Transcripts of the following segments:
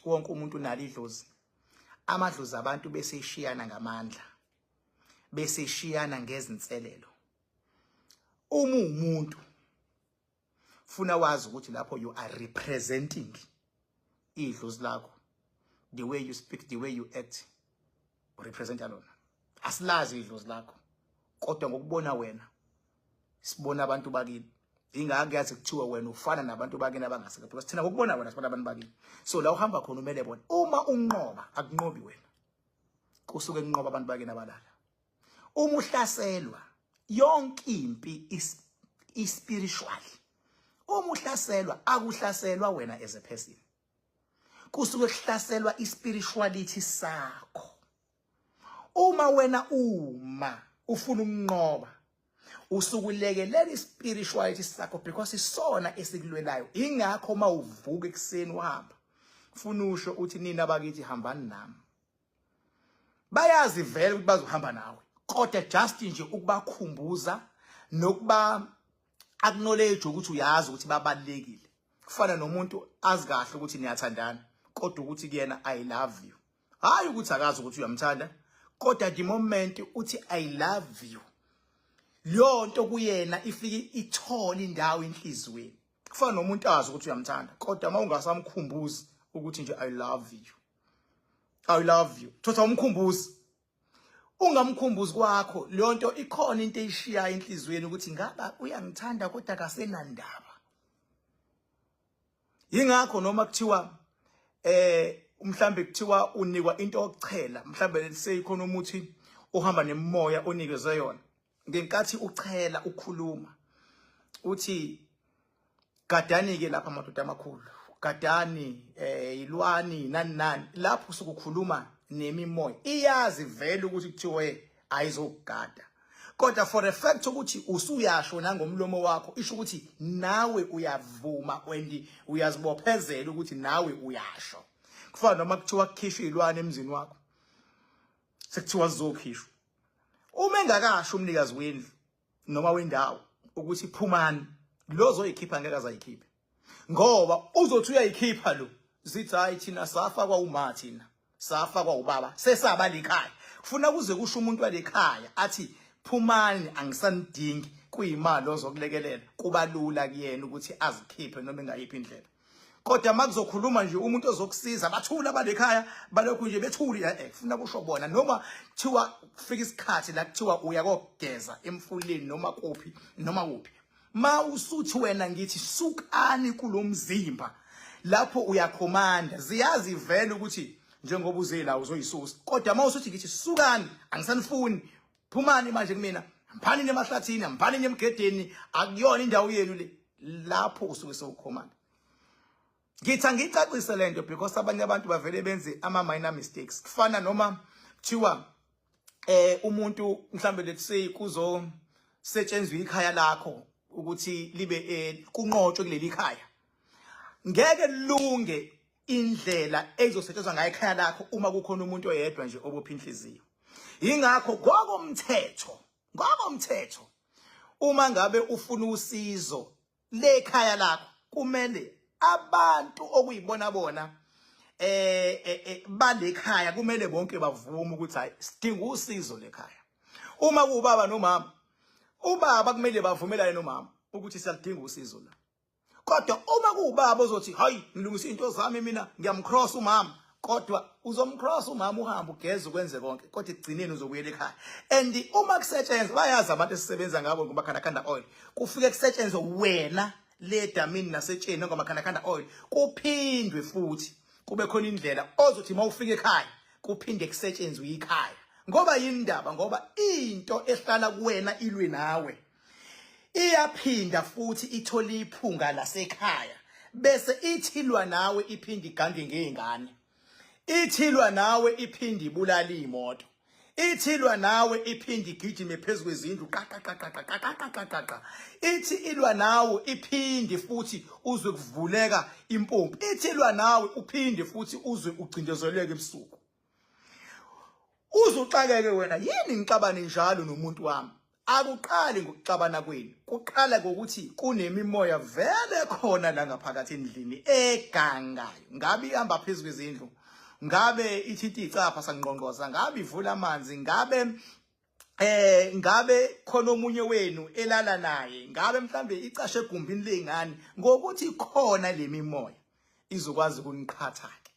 wonke umuntu unalo idlozi. Amadlozi abantu bese ishiyana ngamandla, bese ishiyana ngezinselelo. Uma umuntu funa wazi ukuthi lapho you are representing idlozi lakho, the way you speak, the way you act, represent alona. Asilazi idlozi lakho, kodwa ngokubona wena sibona abantu bakini. Ingakuyazi kuthiwa wena ufana nabantu bakini abangasekho, because thina ngokubona wena sibona abantu bakini. So la uhamba khona umele bona uma unqoba akunqobi wena, kusuke kunqoba abantu bakini abalala. Uma uhlaselwa yonke impi spiritual, uma uhlaselwa akuhlaselwa wena as a person, kusuke kuhlaselwa spirituality sakho. Uma wena ufuna ukunqoba usukulekelela spirituality sakho, because isona esikulwelayo. Ingakho mawuvuka ekseni uhamba ufuna usho uthi nina bakithi hambani nami, bayazi vele ukuthi bazohamba nawe, kodwa just nje ukubakhumbuza nokuba acknowledge ukuthi uyazi ukuthi babalekile. Kufana nomuntu azi kahle ukuthi niyathandana kodwa ukuthi kuyena I love you, hayi ukuthi akazi ukuthi uyamthanda, kodwa the moment uthi I love you, leyo nto kuyena ifike ithola indawo enhlizweni. Kufana nomuntu azi ukuthi uyamthanda kodwa mawungasamkhumbuzi ukuthi nje I love you, I love you, thosa umkhumbuzi. Ungamkhumbuzi kwakho leyo nto ikhona into eyishiya enhlizweni ukuthi ngaba uyangithanda kodwa akasenandaba. Yingakho noma kuthiwa mhlambe kuthiwa unikwa into yokuchela, mhlambe seyikhona umuthi uhamba nemoya onikeze yona, ngenkathi uchela ukhuluma uthi gadani ke lapha amadoda amakhulu, gadani ilwani nani, lapho usukukhuluma nemimoya iyazi vele ukuthi kuthiwe ayizokugada, kodwa for the fact ukuthi usuyasho nangomlomo wakho isho ukuthi nawe uyavuma and uyazibophezela ukuthi nawe uyasho. Kufana noma kuthiwa kukhishwe ilwane emzini wakho, sekuthiwa zizokhishwa, uma engakasho umnikazi wendlu noma wendawo ukuthi phumani, lo zoyikhipha ngeke azayikhiphe, ngoba uzothi uyayikhipha lo zithi hayi thina safa kwa uma, thina safa kwa ubaba, sesaba likhaya. Kufuna kuze kusho umuntu walekhaya athi phumani angisanidingi, kuyimali ozokulekelela, kuba lula kuyena ukuthi azikhiphe noma engayiphi indlela. Kodwa makuzokhuluma nje umuntu ozokusiza bathula balekhaya balokhu nje bethuli, kufuna kusho bona noma kuthiwa kufika isikhathi la kuthiwa uya kokugeza emfuleni noma kuphi noma kuphi, ma usuthi wena ngithi sukani kulomzimba, lapho uyakhomanda, ziyazi vele ukuthi njengoba uzela uzoyisusa. Kodwa ma usuthi ngithi sukani angisanifuni, phumani manje kumina, mphani nemahlathini, mphani nemgedeni, akuyona indawo yenu le, lapho usuke sewukhomanda. Ngithi ngicacise lento because abanye abantu bavele benze ama minor mistakes. Kufana noma kuthiwa umuntu mhlambe let's say kuzo setshenzwe ikhaya lakho ukuthi libe kunqotshwe kuleli khaya, ngeke lunge indlela ezosetshenzwa ngayo ekhaya lakho uma kukhona umuntu oyedwa nje obopha inhliziyo. Ingakho ngokomthetho uma ngabe ufuna usizo lekhaya lakho kumele abantu okuyibona bona balekhaya kumele bonke bavume ukuthi hayi sidinga usizo lekhaya. Uma kuubaba nomama, ubaba kumele bavumelane nomama ukuthi siyadinga usizo la. Kodwa uma kuubaba ozothi hayi ngilungisa into zami mina ngiyamcross umama, kodwa uzomcross umama uhamba ugeze ukwenze konke, kodwa egcineni uzobuyela ekhaya. And uma kusetshenzwa bayazi abantu esisebenza ngabo ngomakhanda oil, kufike kusetshenzwe wena le damini nasetsheni ngomakhanda oil, kuphindwe futhi kube khona indlela ozothi mawufika ekhaya kuphinde kusetshenzwe ikhaya. Ngoba yindaba, ngoba into ehlala kuwena ilwe nawe iyaphinda futhi ithole iphunga lasekhaya, bese ithilwa nawe iphinde igange ngezingane, ithilwa nawe iphinde ibulala imoto, ithilwa nawe iphinde igijime phezulu kwezindlu qaqa, ithi ilwa nawe iphinde futhi uzwe kuvuleka impompi, ithilwa nawe uphinde futhi uzwe ucindezeleke ebusuku. Uzuxakeke wena, yini ngixabane njalo nomuntu wami? akuqali ngokuxabana kwenu, kuqala ngokuthi kunemimoya vele khona la ngaphakathi endlini egangayo. Ngabe ihamba phezulu kwezindlu, ngabe ithinta icapha sangqongqoza, ngabe ivula amanzi, ngabe khona omunye wenu elala naye, ngabe mhlambe icashe egumbini lengane, ngokuthi khona lemimoya izokwazi ukuniqhatha ke.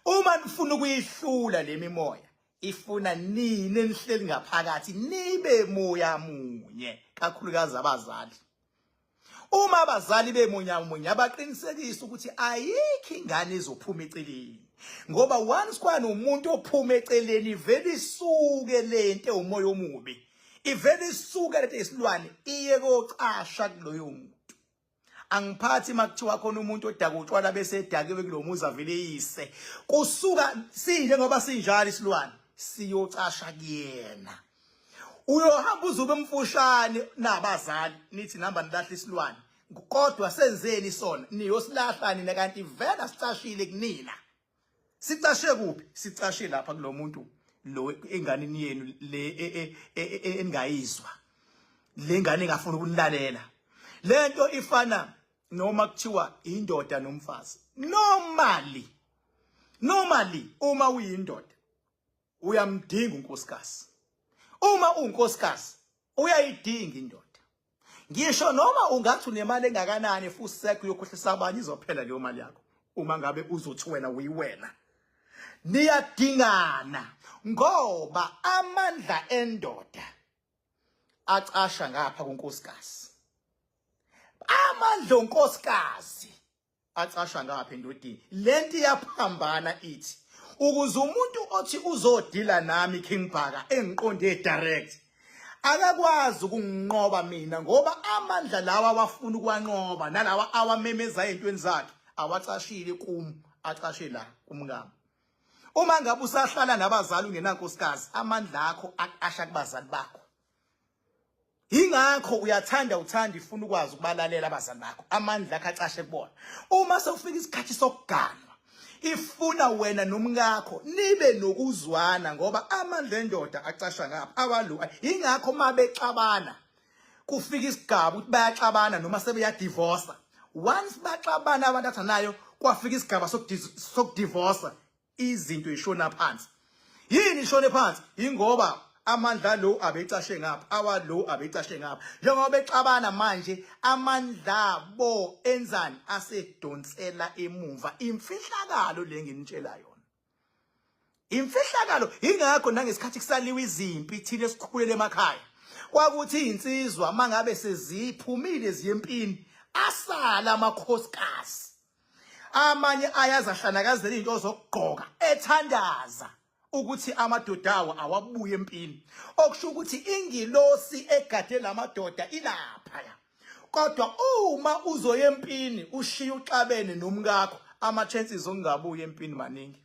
Uma nifuna ukuyihlula lemimoya, ifuna nini enihleli ngaphakathi nibe moya munye, kakhulukazi abazali. Uma abazali bemoya munye abaqinisekisa ukuthi ayikho ingane ezophuma eceleni, ngoba once kwana umuntu ophuma eceleni vele isuke lento umoya omubi, ivele isuke lento esilwane iye kocasha kuloyo muntu. Angiphathi makuthiwa khona umuntu odaka utshwala bese edakiwe kulomuzi avele yise, kusuka sinje ngoba sinjalo isilwane siyocasha kuyena. Uyohamba uzube mfushane nabazali nithi namba nilahle isilwane, kodwa senzeni sona niyosilahla nina kanti vele sicashile kunina. Sicashe kuphi? Sicashe lapha kulomuntu lo enganeni yenu le engayizwa, le ngane engafuna ukunilalela. Lento ifana noma kuthiwa indoda nomfazi. Normally uma uyindoda uyamdinga unkosikazi. Uma unkosikazi uyayidinga indoda. Ngisho noma ungathi unemali engakanani futhi sekho yokhohlisa abanye izophela leyo mali yakho. Uma ngabe uzothi wena uyiwena, niyadingana ngoba amandla endoda acasha ngapha kunkosikazi. Amandla onkosikazi acasha ngapha endodeni. Lento iyaphambana ithi ukuze umuntu othi uzodila nami King Bhaka engiqonde direct akakwazi ukunqoba mina, ngoba amandla lawa awafuna ukwanqoba nalawa awamemeza ezintweni zakhe awacashile kum, acashe la kumngamo. Uma ngabe usahlala nabazali ungenankosikazi, amandla akho aqasha kubazali bakho. Ingakho uthanda ifuna ukwazi ukubalalela abazali bakho, amandla akho acashe kubona. Uma sewufika isikhathi sokuganwa, ifuna wena nomngakho nibe nokuzwana, ngoba amandla endoda acasha ngapha awalu. Ingakho mabexabana kufika isigaba ukuthi bayaxabana noma sebeyadivorce. Once baxabana abantu athanayo kwafika isigaba sokudivorce, izinto ishona phansi. Yini ishone phansi? Ingoba amandla lo abecashe ngapha, awalo abecashe ngapha. Njengoba bexabana manje, amandla bo enzani asedonsela emuva. Imfihlakalo le nginitshela yona, imfihlakalo. Ingakho nangesikhathi kusaliwa izimpi thina esikhulele emakhaya, kwakuthi insizwa mangabe seziphumile ziyempini, asala amakhosikazi. Amanye ayazahlanakazela into zokugqoka ethandaza ukuthi amadodawo awabuye empini, okusho ukuthi ingilosi egade lamadoda ilapha ya. Kodwa uma uzoya empini ushiya uxabene nomngakho, ama-chances ongabuye empini maningi.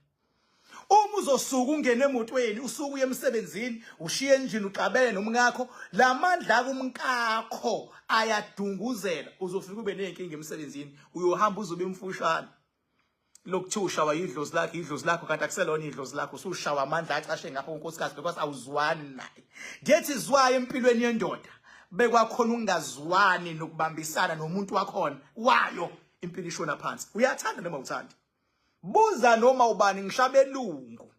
Uma uzosuka ungene emotweni usuku uye emsebenzini ushiye endlini uxabene nomngakho, lamandla akumkakho ayadunguzela, uzofika ube nenkinga emsebenzini, uyohamba uzobe mfushane. Lokuthiwa ushawa idlozi lakho kanti akuselona idlozi lakho, usushawa amandla acashe ngapha kunkosikazi because awuzwani naye. Ngethi izwayo empilweni yendoda bekwakhona ungazwani nokubambisana nomuntu wakhona wayo, impilo ishona phansi. Uyathanda noma uthandi? Buza noma ubani, ngishabelungu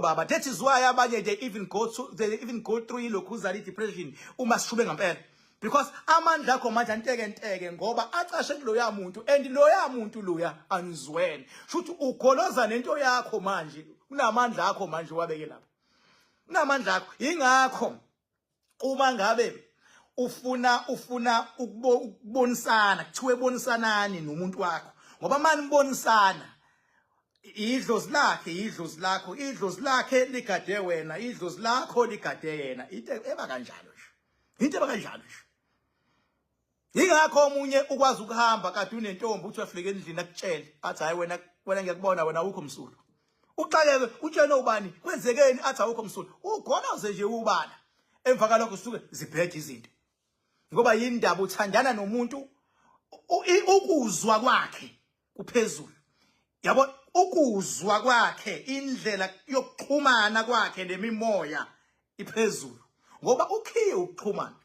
baba. That is why abanye they even go through lokuzali depression uma sishube ngempela, because amandla akho manje anteke ngoba acashe kuloya muntu, and loya muntu loya anizweni. Shuthi ugoloza nento yakho manje, unamandla akho manje wabeke lapha, unamandla akho. Ingakho uma ngabe ufuna ukubonisana, kuthiwe bonisanani nomuntu wakho, ngoba manje nibonisana, idlozi lakhe ligade wena, idlozi lakho ligade yena. Into eba kanjalo nje. Ingakho omunye ukwazi ukuhamba kade unentombi uthi wafika endlini akutshele athi hayi wena ngiyakubona wena awukho msulu. Uxakeke utshene ubani kwenzekeni athi awukho msulu. Ugonoze nje ubala. Emva kalokho usuke zibhede izinto. Ngoba yindaba uthandana nomuntu ukuzwa kwakhe kuphezulu. Yabo ukuzwa kwakhe, indlela yokuxhumana kwakhe nemimoya iphezulu ngoba ukhiye ukuxhumana.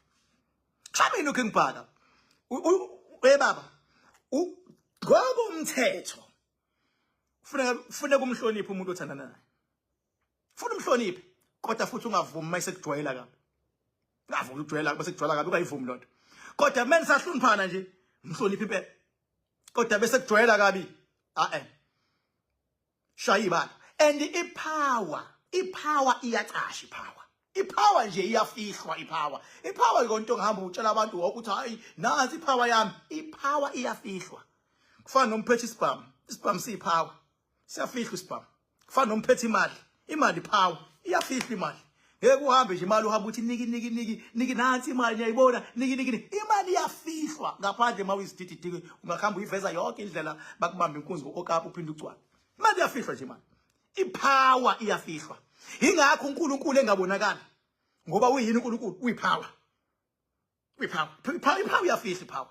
Mhlawumbe lokho ngibhaka baba ngoba umthetho ufuna kumhlonipha umuntu othandana naye. Ufuna umhloniphe kodwa futhi ungavumi mayisekujwayela kabi. Ngavumi ukujwayela bese kujwayela kabi ungayivumi lonto. Kodwa mina sahloniphana nje umhloniphi impela. Kodwa bese kujwayela kabi shaya ibala. And ipower iyacasha ipower. Ipower nje iyafihlwa ipower. Ipower ikonto ngihamba utshela abantu ukuthi hayi nansi ipower yami. Ipower iyafihlwa. Kufana nomphethe isibhamu. Isibhamu siyipower. Siyafihlwa isibhamu. Kufana nomphethe imali. Imali power iyafihlwa imali. Ngeke uhambe nje imali uhamba uthi niki nansi imali ngiyayibona niki imali iyafihlwa ngaphandle mawuyizidididike ungakhamba uyiveza yonke indlela bakubamba inkunzi okapa uphinde ucwala. Imali iyafihlwa nje manje. Ipower iyafihlwa. Ingakho uNkulunkulu engabonakala ngoba uyini uNkulunkulu uyipower. Ipower iyafihla ipower.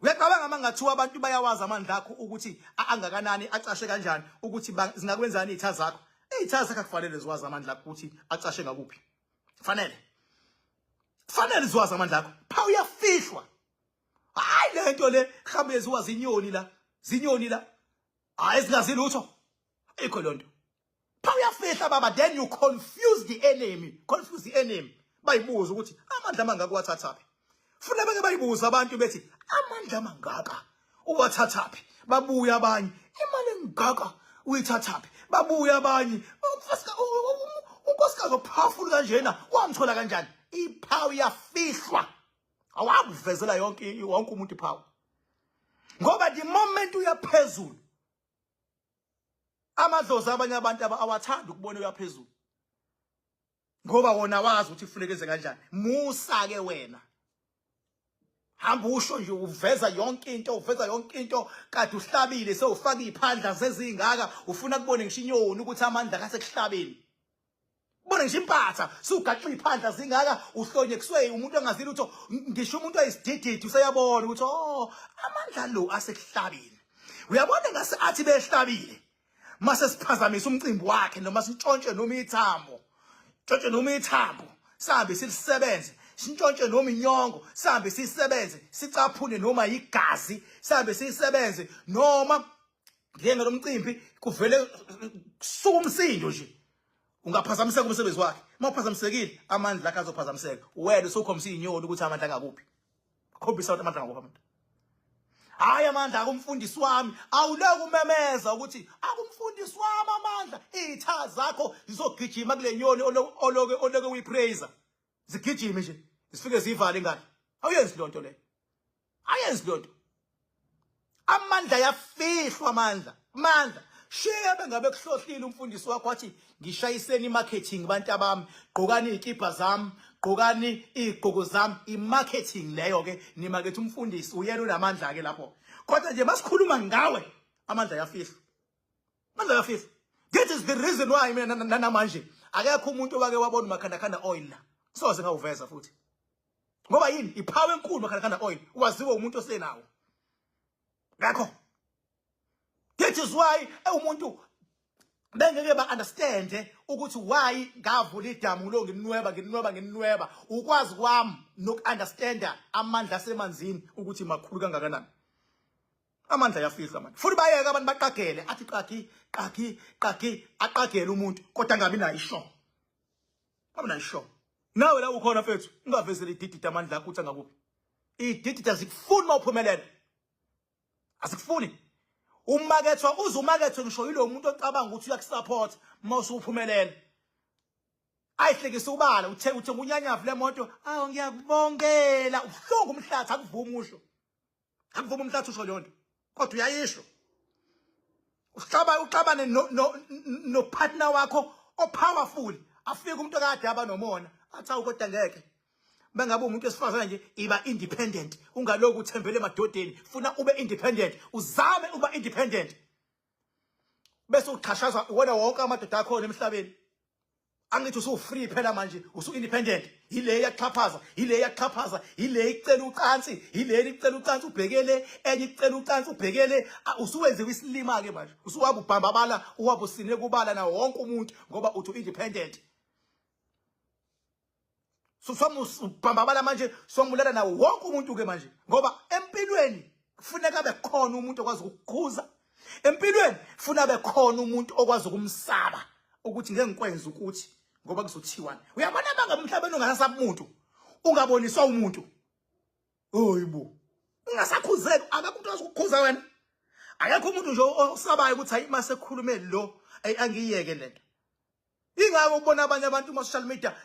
Uyacabanga mangathiwa abantu bayawazi amandla akho ukuthi angakanani acashe kanjani ukuthi zingakwenzani izitha zakho. Izitha zakho kufanele ziwazi amandla akho ukuthi acashe ngakuphi. Kufanele ziwazi amandla akho. Power iyafihlwa. Hayi lento le mhlawumbe ziwazi zinyoni la. Hayi ezingazi lutho. Ayikho lonto. Power iyafihla baba, then you confuse the enemy. Bayibuza ukuthi amandla amangaka uwathathaphi. Funa beke bayibuza abantu bethi amandla amangaka uwathathaphi. Babuya abanye imali engaka uyithathaphi. Babuya abanye unkosikazi powerful kanjena wamthola kanjani. Ipower iyafihlwa. Awakuvezela wonke umuntu ipower. Ngoba the moment uyaphezulu amadlozi abanye abantu awathanda ukubona uyaphezulu. Ngoba wona wazi ukuthi kufunekeze kanjani. Musa ke wena. Hamba usho nje uveza yonke into kade uhlabile sewufaka iziphandla zezingaka ufuna kubone ngisho inyoni ukuthi amandla kasekuhlabeni. Ubone ngisho impatha sugaxa iziphandla zingaka uhlonye kuswe umuntu angazili utho ngisho umuntu ayisidididi useyabona ukuthi amandla lo asekuhlabeni. Uyabona ngase athi behlabile. Mase siphazamisa umcimbi wakhe noma sintshontshe noma ithambo. Ntshontshe noma ithambo sabe silisebenze. Sintshontshe noma inyongo sabe sisebenze. Sicaphune noma igazi sabe sisebenze noma ngenge lomcimbi kuvele kusuka umsindo nje. Ungaphazamiseka umsebenzi wakhe. Mawuphazamisekile amandla akhe azophazamiseka. Wena usukhombisa inyoni ukuthi amandla angakuphi. Khombisa ukuthi amandla angakuphi amandla. Hayi amandla akumfundisi wami awuleke umemeza ukuthi akumfundisi wami amandla izitha zakho zizogijima kule nyoni oloke uyipraise zigijime nje zifike zivale ngani awuyenzi lonto le ayenzi lonto amandla yafihlwa amandla shebe ngabe kuhlohlile umfundisi wakho wathi ngishayiseni marketing bantu abami gqokani izikipa zami gqokani igqoko zami imarketing leyo ke ni market umfundisi uyena unamandla ke lapho kodwa nje masikhuluma ngawe amandla yafihlwa that is the reason why mina namanje akekho umuntu obake wabona makhanda oil la soze ngawuveza futhi ngoba yini ipower enkulu makhanda oil waziwe umuntu osenawo ngakho that is why umuntu bengeke ba understand ukuthi why ngavula idamu lo nginweba ukwazi kwami nok understand amandla asemanzini ukuthi makhulu kangakanani amandla yafihla manje futhi bayeka abantu baqagele athi qaki aqagele umuntu kodwa ngabi nayo isho nawe la ukhona mfethu ungavezela ididida amandla akho uthi ngakuphi ididida zikufuni mawuphumelele asikufuni umakethwa uzumakethwe ngisho yilo umuntu ocabanga ukuthi uyakusupport mawusuphumelele ayihlekisa ubala uthe unyanyavu lemoto ngiyakubongela uhlungu umhlathi akuvuma usho akuvuma umhlathi usho lonto kodwa uyayisho uxabane no partner wakho powerful afike umuntu akade aba nomona athi awukodwa ngeke bengabe umuntu esifazana nje iba independent ungaloku uthembele emadodeni funa ube independent uzame uba independent bese uqhashaza wena wonke amadoda akho emhlabeni angithi usu free phela manje usu independent ile iyaxhaphaza ile icela ucansi ile icela ucansi ubhekele enye icela ucansi ubhekele usuwenze isilima ke manje usuwaba ubhambabala uwaba usine kubala na wonke umuntu ngoba uthi independent Ubhambabala manje sombulela nawo wonke umuntu ke manje ngoba empilweni kufuneka abe khona umuntu okwazi ukukhuza empilweni kufuneka abe khona umuntu okwazi ukumsaba ukuthi ngeke ngikwenze ukuthi ngoba kuzothiwani uyabona banga emhlabeni ungasasabi umuntu ungaboniswa umuntu oyibo ungasakhuzeki akakho umuntu ozokukhuza wena akekho umuntu nje osabayo ukuthi hayi mase khulume lo angiyeke lento ingako ubona abanye abantu kuma social media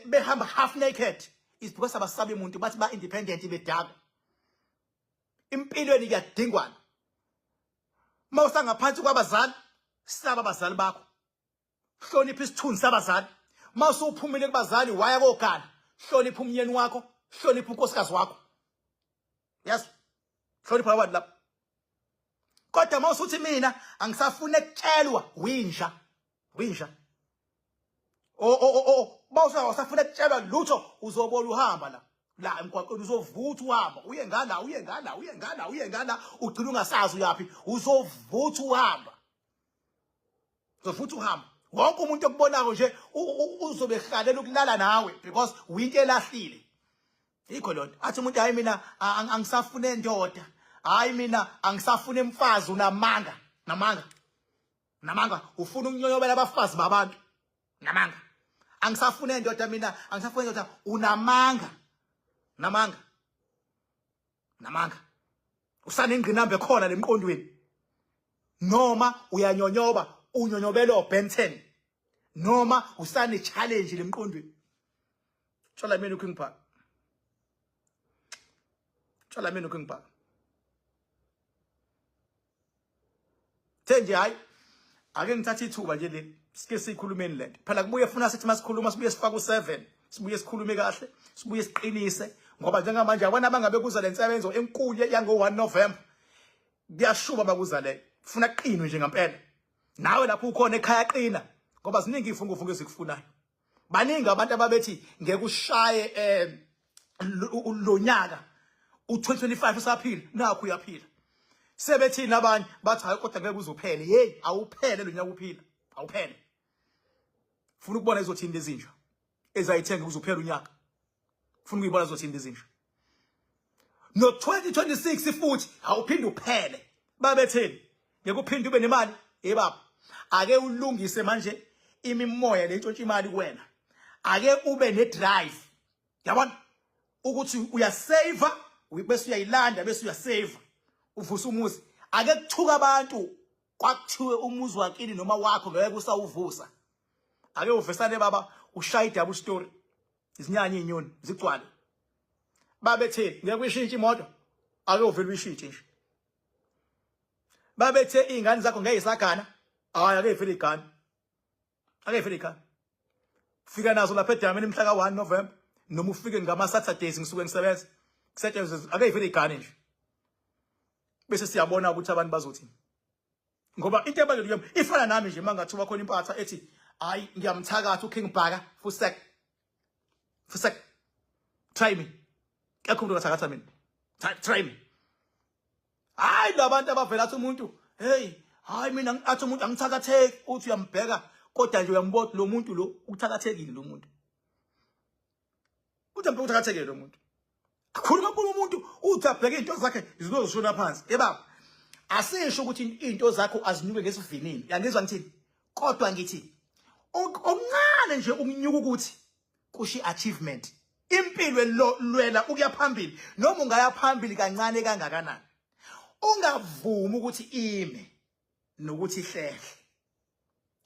behamba half naked is because abasabe umuntu bathi ba independent bedaka impilweni kuyadingwana mawusangaphansi kwabazali saba abazali bakho hlonipha isithunzi sabazali mawusuphumile kubazali waya kokana hlonipha umyeni wakho hlonipha unkosikazi wakho yes hlonipha abantu lapha kodwa mawusuthi mina angisafune ukutshelwa winja mawusafuna ukutshelwa lutho uzobola uhamba la emgwaqweni uzovutha uhamba uye ngala ugcina ungasazi uyapi uzovutha uhamba wonke umuntu okubonako nje uzobe ehalela ukulala nawe because uyinto elahlile yikho lonto athi umuntu hayi mina angisafune ndoda hayi mina angisafune umfazi unamanga ufuna ukunyonyobela abafazi babantu namanga angisafune ndoda mina angisafune ndoda unamanga usanengqinamba khona lemqondweni noma uyanyonyoba unyonyobela oBenten noma usane challenge lemqondweni tshola mina ukungipha Thenje hayi ake ngithatha ithuba nje le sike sikhulumeni lento phela kubuye ufuna sithi masikhuluma sibuye sifaka u7 sibuye sikhulume kahle sibuye siqinise ngoba njengamanje abana abangabe kuza lensebenzo enkulu yango 1 November kuyashuba bakuza le ufuna qinwe nje ngempela nawe lapho ukhona ekhaya qina ngoba ziningi ifungufungu ezikufunayo baningi abantu ababethi ngeke ushaye lo nyaka u2025 usaphila nakho uyaphila sebethina abanye bathi hayi kodwa ngeke uzophele hey awuphele lo nyaka uphila awuphele ufuna ukubona izothinda ezinja ezayithenga uzophela unyaka ufuna ukuyibona izothinda ezinja no 2026 futhi awuphinde uphele babetheni ngeke uphinde ube nemali baba ake ulungise manje imimoya lentshontsha imali kuwena ake ube ne drive yabona ukuthi uyasave bese uyayilanda bese uyasave uvusa umuzi ake kuthuka abantu kwakuthiwe umuzi wakini noma wakho ngeke usawuvusa ake uvesane baba ushaya double story izinyanya inyoni zigcwale babetheni ngeke uyishintshe imoto ake uvele uyishintshe nje babethe izingane zakho ngeyisagana hayi ake ivele igana fika nazo lapha eDamini mhla ka1 November noma ufike ngama Saturdays ngisuke ngisebenza kusetshenziswa ake ivele igane nje bese siyabona ukuthi abantu bazothini ngoba into ebalulekile ifana nami nje mangathuba khona impatha ethi hayi ngiyamthakatha uKing Bhaka fusek try me akho umuntu akathakatha mina try me hayi labantu abavela athi umuntu hey hayi mina athi umuntu angithakatheki uthi uyambheka kodwa nje uyambona lo muntu lo ukuthakathekile lo muntu uthi mphela uthakathekile lo muntu akhuluma umuntu uthi abheke into zakhe zizoshona phansi baba asisho ukuthi into zakho azinyuke ngesivinini yangizwa ngithini kodwa ngithi okuncane nje ukunyuka ukuthi kushi achievement impilo lwela ukuya phambili noma ungaya phambili kancane kangakanani ungavumi ukuthi ime nokuthi ihlehle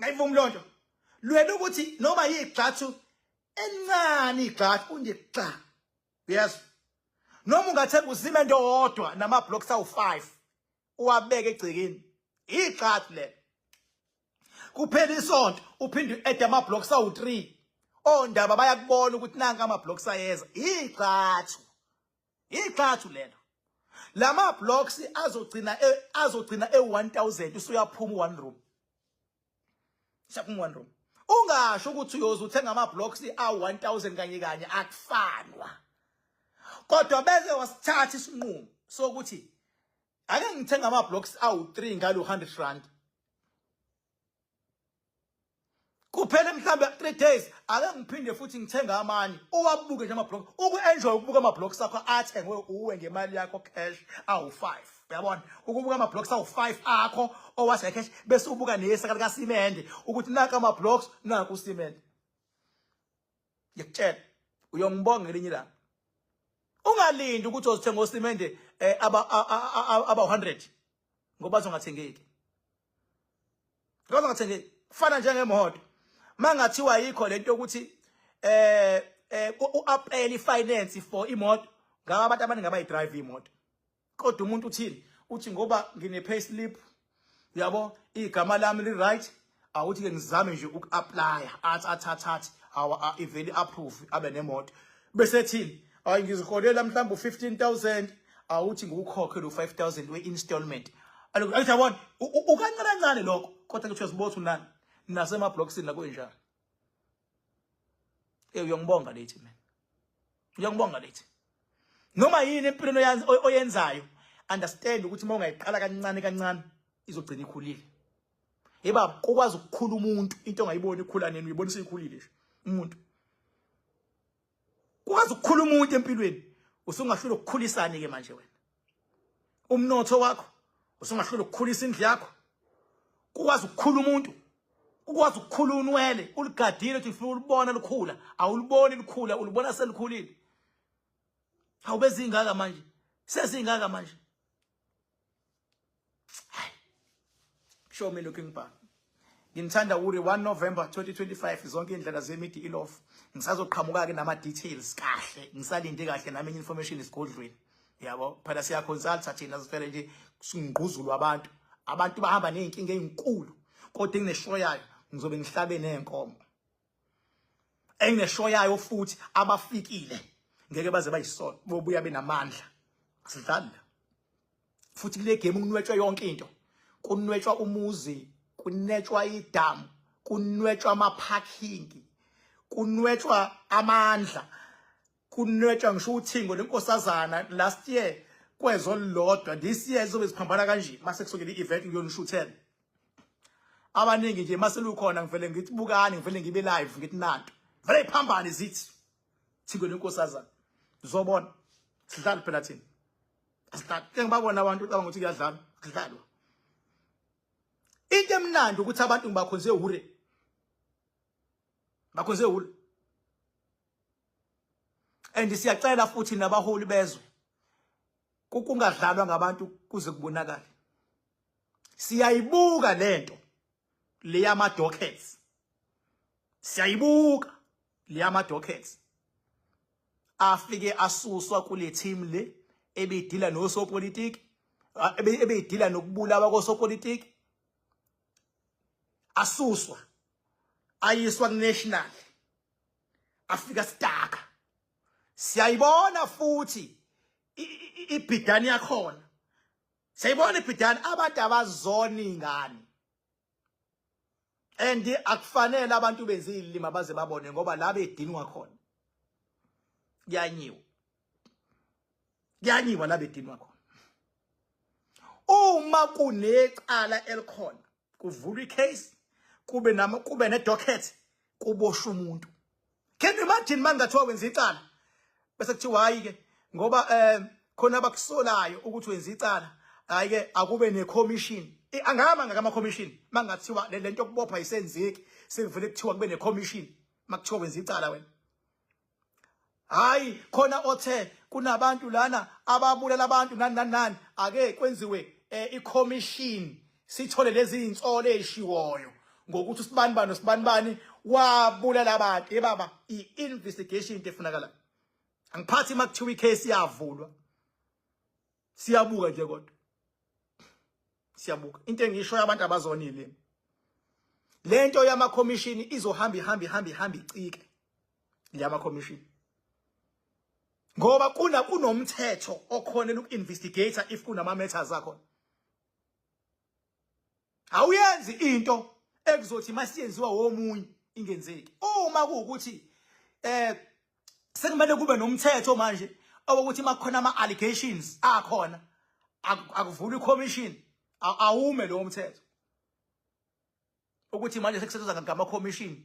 ngayivumi lonto lwela ukuthi noma yigxathu encane igxathu unjexa yes noma ungathenga uzime into odwa nama blocks awu5 uwabeke egcikeni igxathu le kuphela isonto uphinde uadd ama blocks awu3 ondaba bayakubona ukuthi nanka ama blocks ayeza igxathu lelo lama blocks azogcina e1000 usuyaphuma 1 room siyaphuma 1 room ungasho ukuthi uyoze uthenga ama blocks a1000 kanye akufanwa kodwa bese wasithatha isinqumo sokuthi ake ngithenga ama blocks awu3 ngalo 100 rand kuphela mhlambe 3 days ake ngiphinde futhi ngithenga amanye uwabuke nje ama-blocks uku-enjoy ukubuka ama-blocks akho athengwe uwe ngemali yakho cash awu-5 uyabona ukubuka ama-blocks awu-5 akho owase cash bese ubuka nesaka likasimende ukuthi naka ama-blocks naku usimende ngiyakutshela uyongibonga ngelinye ilanga ungalindi ukuthi uzothenga usimende aba 100 ngoba zongathengeki ngoba zongathengeki kufana njengemoto mangathiwa yikho lento yokuthi u-apply finance for imoto ngaba abantu abaningi abayi-drive imoto kodwa umuntu uthini uthi ngoba ngine payslip yabo igama lami li-right awuthi ke ngizame nje uku-apply athathathi iveli approve abe nemoto bese thini hayi ngiziholela mhlawumbe u-15,000 awuthi ngikukhokhe lo 5,000 we-installment ayithi yabona ukancane kancane lokho kodwa ke uyazibotha unani nasema-blocksini nakwenjani uyongibonga lethi mina uyongibonga lethi noma yini empilweni oyenzayo understand ukuthi uma ungayiqala kancane kancane izogcina ikhulile yeba ukwazi ukukhula umuntu into ongayiboni ikhula nini uyibona seyikhulile nje umuntu ukwazi ukukhula umuntu empilweni usungahlula ukukhulisana ke manje wena umnotho wakho usungahlula ukukhulisa indlu yakho ukwazi ukukhula umuntu ukwazi ukukhula unwele uligadile uthi ufuna ulibona likhula awuliboni likhula ulibona selikhulile awube zingaka manje sesingaka manje show me looking back ngimthanda uri 1 November 2025 zonke indlela zemidi ilof ngisazoqhamuka ke nama details kahle ngisalinde kahle nami information isigodlweni yabo phela siya consult thina sivele nje singquzulwa abantu bahamba nezinkinga ezinkulu kodwa ngineshow yayo ngizobe ngihlabe nenkomo engineshow yayo futhi abafikile ngeke baze bayisona bobuya benamandla sidlala futhi kule game kunwetshwa yonke into kunwetshwa umuzi kunwetshwa idamu kunwetshwa ama-parking kunwetshwa amandla kunwetshwa ngisho uthingo lenkosazana last year kwezo lodwa this year izobe ziphambana kanje mase kusukela i-event ngiyonishuthela abaningi nje mase lukhona ngivele ngithi bukani ngivele ngibe live ngithi nanto vele iphambane zithi thingo lenkosazana uzobona sidlala phela thina asidlala ngibabona abantu ucabanga ukuthi kuyadlalwa kudlalwa into emnandi ukuthi abantu ngibakhonze hure bakhonze hure and siyacela futhi nabaholi bezwe kungadlalwa ngabantu kuze kubonakala siyayibuka lento le yama dockets siyayibuka le yama dockets afike asuswa kule team le ebedila nosopolitiki ebedila nokubulawa kosopolitiki asuswa ayiswa ku-national afika staka siyayibona futhi ibhidani yakhona siyayibona ibhidani abantu abazoni ngani and akufanele abantu benze ilima baze babone ngoba la bedinwa khona kuyanyiwa la bedinwa khona uma kunecala elikhona kuvula icase kube ne-docket kuboshwa umuntu. Can you imagine mangathiwa wenza icala bese kuthiwa hayi ke ngoba khona abakusolayo ukuthi wenza icala hayi ke akube ne-commission angama ngama-commission mangathiwa lento yokubopha isenzeki sekuvele kuthiwa kube ne-commission makuthiwa wenza icala wena hayi khona othe kunabantu lana ababulela abantu nani ake kwenziwe i-commission sithole lezi insolo ezishiwoyo ngokuthi usibani wabulala abantu baba i-investigation into efunakala angiphathi makuthiwa icase yavulwa siyabuka nje kodwa siyabuka into engisho yabantu abazonile lento yama commission izohamba icike leyama commission ngoba kunomthetho okhonela uku-investigator if kunama matters akho awuyenzi into ekuzothi masiyenziwa womunye ingenzeki uma kuukuthi sekumele kube nomthetho manje owokuthi makukhona ama allegations akhona akuvula i-commission awume lo mthetho ukuthi manje sekusetshenzwa ngama commission.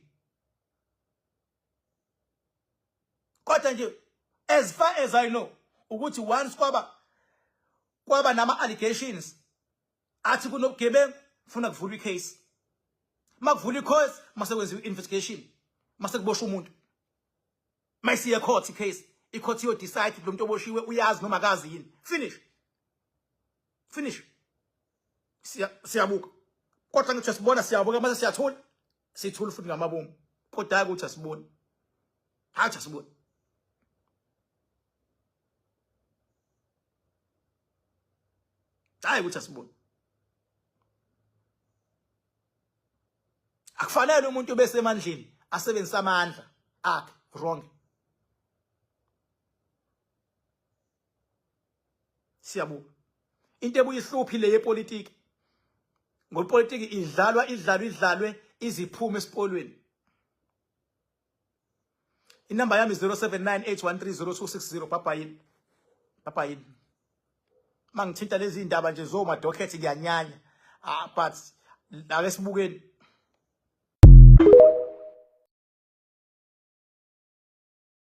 Kodwa nje as far as I know ukuthi once kwaba nama allegations athi kunobugebengu ufuna kuvula icase. Makuvula icase mase kwenziwa investigation. Mase kuboshwa umuntu. Mayisiya court case. I-court yo decide lo muntu oboshiwe uyazi noma akazi yini. Finish. Siyabuka. Kodwa ngithi sibona siyabuka mase siyathola. Sithula futhi ngamabomu. Kodwa hayi ukuthi asibone. Hayi asibone. Hayi ukuthi asibone. Akufanele umuntu bese emandleni asebenzisa amandla akhe wrong. Siyabuka. Into ebuye ihluphi le yepolitiki. Ngopolitiki idlalwe iziphume esipolweni. Inamba yami 0798130260 papayini. Mangithinta lezi indaba nje zoma docket ngiyanyanya. But ake sibukeni